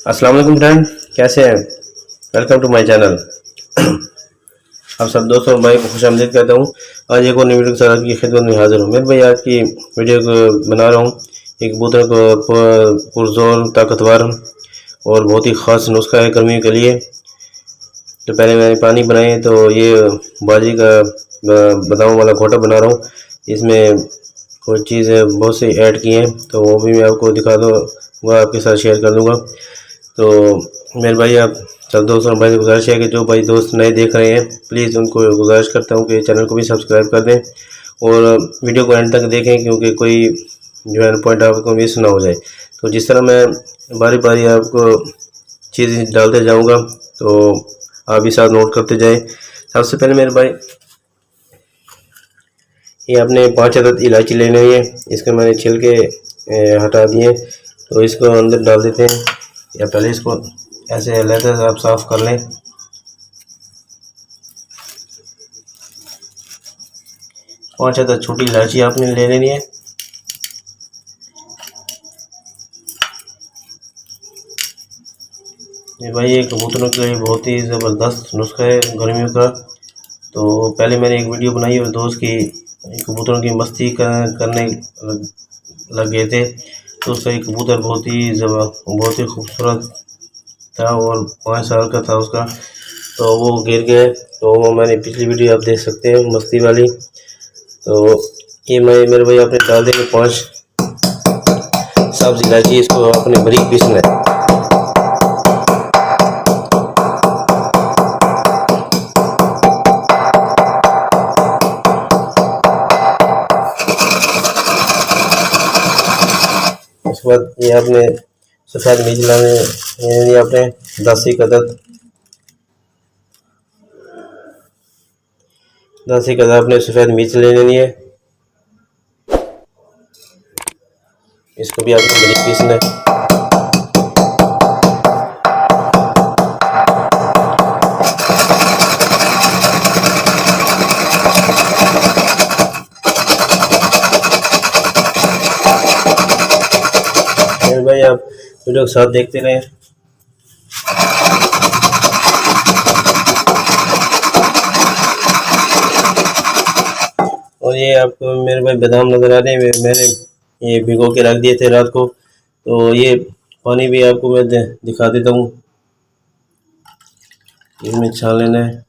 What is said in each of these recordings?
अस्सलाम वालेकुम फ्रेंड, कैसे हैं? Welcome to my channel. आप सब दोस्तों और भाई को खुश आमदीद कहता हूँ। आज एक और नई वीडियो के साथ आपकी खिदमत में हाजिर हूँ। मेरे भाई आज की वीडियो को बना रहा हूँ एक कबूतर को पुरजोर ताकतवर और बहुत ही ख़ास नुस्खा है गर्मियों के लिए। तो पहले मैंने पानी बनाए, तो ये बाजी का बादाम वाला घोटा बना रहा हूँ। इसमें कुछ चीज़ें बहुत सी ऐड की हैं, तो वो भी मैं आपको दिखा दूँगा, आपके साथ शेयर कर दूँगा। तो मेरे भाई आप सब दोस्तों भाई से गुजारिश है कि जो भाई दोस्त नए देख रहे हैं, प्लीज़ उनको गुजारिश करता हूँ कि चैनल को भी सब्सक्राइब कर दें और वीडियो को एंड तक देखें, क्योंकि कोई जो है पॉइंट आपको मिस ना हो जाए। तो जिस तरह मैं बारी बारी आपको चीज़ डालते जाऊँगा, तो आप भी साथ नोट करते जाएँ। सबसे पहले मेरे भाई ये आपने 5 अदद इलायची लेनी है। इसके मैंने छिलके हटा दिए, तो इसको अंदर डाल देते हैं। या पहले इसको ऐसे अलग से आप साफ़ कर लें। 5 अदद छोटी इलायची आपने ले लेनी है। ये भाई ये कबूतरों के लिए बहुत ही ज़बरदस्त नुस्खा है गर्मियों का। तो पहले मैंने एक वीडियो बनाई है दोस्त की, कबूतरों की मस्ती करने लग गए थे, तो उसका एक कबूतर बहुत ही खूबसूरत था और 5 साल का था उसका, तो वो गिर गया। तो वो मैंने पिछली वीडियो आप देख सकते हैं मस्ती वाली। तो ये मेरे भाई आपने डाल देंगे 5 सब्ज़ इलायची, इसको आपने बारीक पीसना है। उसके बाद ये आपने सफ़ेद मिर्च लाने आपने 10 अदद आपने सफ़ेद मिर्च ले लेनी है। इसको भी आपको बारीक पीसना है। भाई आप वीडियो के साथ देखते रहें। और ये आपको मेरे भाई बादाम नज़र आ रहे हैं, मैंने ये भिगो के रख दिए थे रात को। तो ये पानी भी आपको मैं दिखा देता हूँ, इसमें छान लेना है।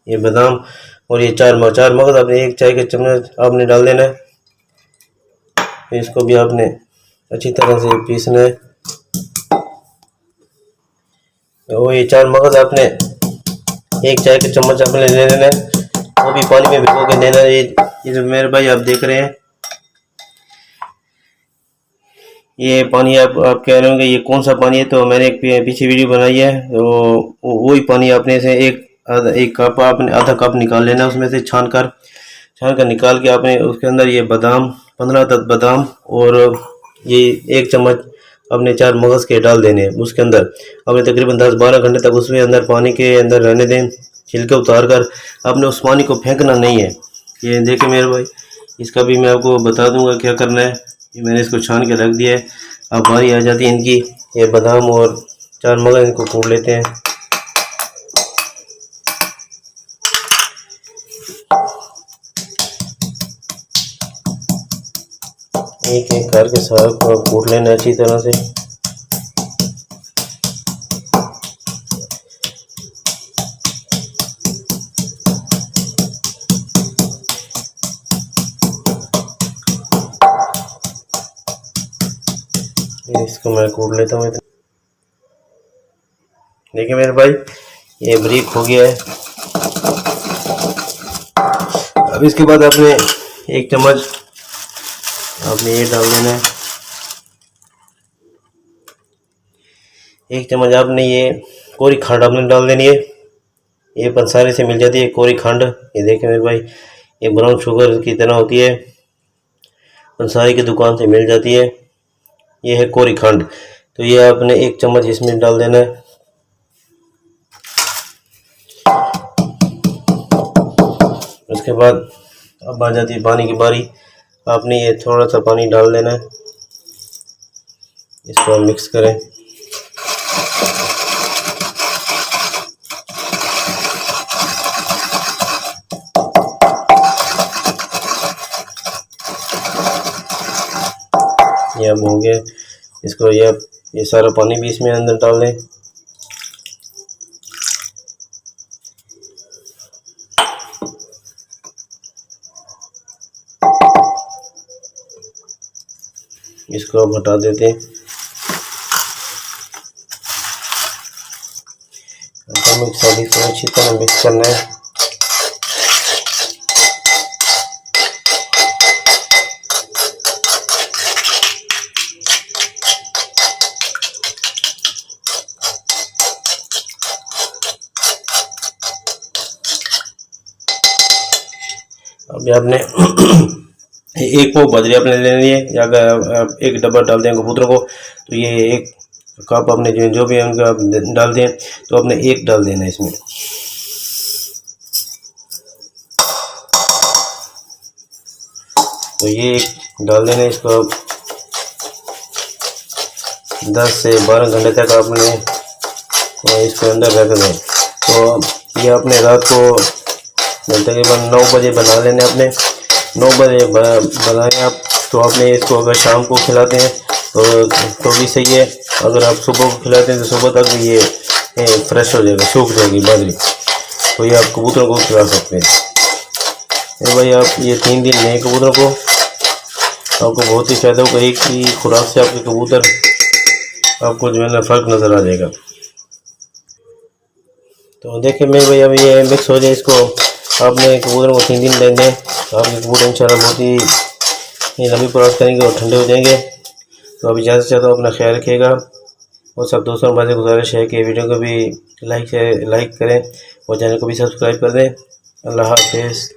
ये बादाम और ये चार मगज आपने 1 चाय के चम्मच आपने डाल देना है। इसको भी आपने अच्छी तरह से पीसना है। और ये 4 मगज आपने 1 चाय के चम्मच आपने ले लेना है, वो भी पानी में भिगो के देना है। ये जो मेरे भाई आप देख रहे हैं, ये पानी आप कह रहे होंगे ये कौन सा पानी है, तो मैंने एक पीछे वीडियो बनाई है, तो वही पानी आपने से एक कप आपने आधा कप निकाल लेना, उसमें से छान कर निकाल के आपने उसके अंदर ये बादाम 15 अदद बादाम और ये 1 चम्मच अपने 4 मगज़ के डाल देने हैं। उसके अंदर आपने तकरीबन 10-12 घंटे तक उसमें अंदर पानी के अंदर रहने दें। छिलके उतार कर आपने उस पानी को फेंकना नहीं है। ये देखें मेरे भाई, इसका भी मैं आपको बता दूंगा क्या करना है। ये मैंने इसको छान के रख दिया है। अब बारी आ जाती है इनकी, ये बादाम और 4 मगज़ इनको कूट लेते हैं। एक एक करके सारा कूट लेना अच्छी तरह से। इसको मैं कूट लेता हूँ। देखिए मेरे भाई ये बारीक हो गया है। अब इसके बाद आपने 1 चम्मच आपने ये डाल देना है। 1 चम्मच आपने ये कोरी खंड आपने डाल देनी है। ये पंसारे से मिल जाती है कोरी खंड। ये देखें मेरे भाई, ये ब्राउन शुगर की तरह होती है, पंसारी की दुकान से मिल जाती है। ये है कोरी खंड, तो ये आपने 1 चम्मच इसमें डाल देना है। उसके बाद अब आ जाती है पानी की बारी। आपने ये थोड़ा सा पानी डाल देना है, इसको मिक्स करें। ये अब हो गया, इसको ये सारा पानी भी इसमें अंदर डाल दें। इसको अब हटा देते हैं। मिक्स अभी को अच्छी तरह मिक्स करना है। अभी आपने एक वो बाजरी आपने ले ली है, या अगर आप एक डब्बा डाल दें कबूतरों को तो ये एक कप आपने जो भी है उनका आप डाल दें, तो आपने एक डाल देना इसमें। तो ये एक डाल देना, इसको आप 10 से 12 घंटे तक आपने इसके अंदर रख दें। तो ये आपने रात को तकरीबन 9 बजे बना लेने, अपने 9 बजे बनाएं आप। तो आपने इसको अगर शाम को खिलाते हैं तो भी सही है, अगर आप सुबह को खिलाते हैं तो सुबह तक भी ये फ्रेश हो जाएगा, सूख जाएगी बाजरी। तो ये आप कबूतरों को खिला सकते हैं। भाई आप ये 3 दिन लें कबूतरों को, आपको बहुत ही फ़ायदा होगा। एक ही खुराक से आपके कबूतर आपको जो है ना फ़र्क नज़र आ जाएगा। तो देखिए मेरे भाई अब ये मिक्स हो जाए, इसको आपने कबूतरों को 3 दिन ले दें, आपके कबूतर इंशाल्लाह बहुत ही लंबी प्रवास करेंगे और ठंडे हो जाएंगे। तो अभी ज़्यादा से ज़्यादा अपना ख्याल रखिएगा, और सब दोस्तों से गुजारिश है कि वीडियो को भी लाइक करें और चैनल को भी सब्सक्राइब कर दें। अल्लाह हाफ़िज़।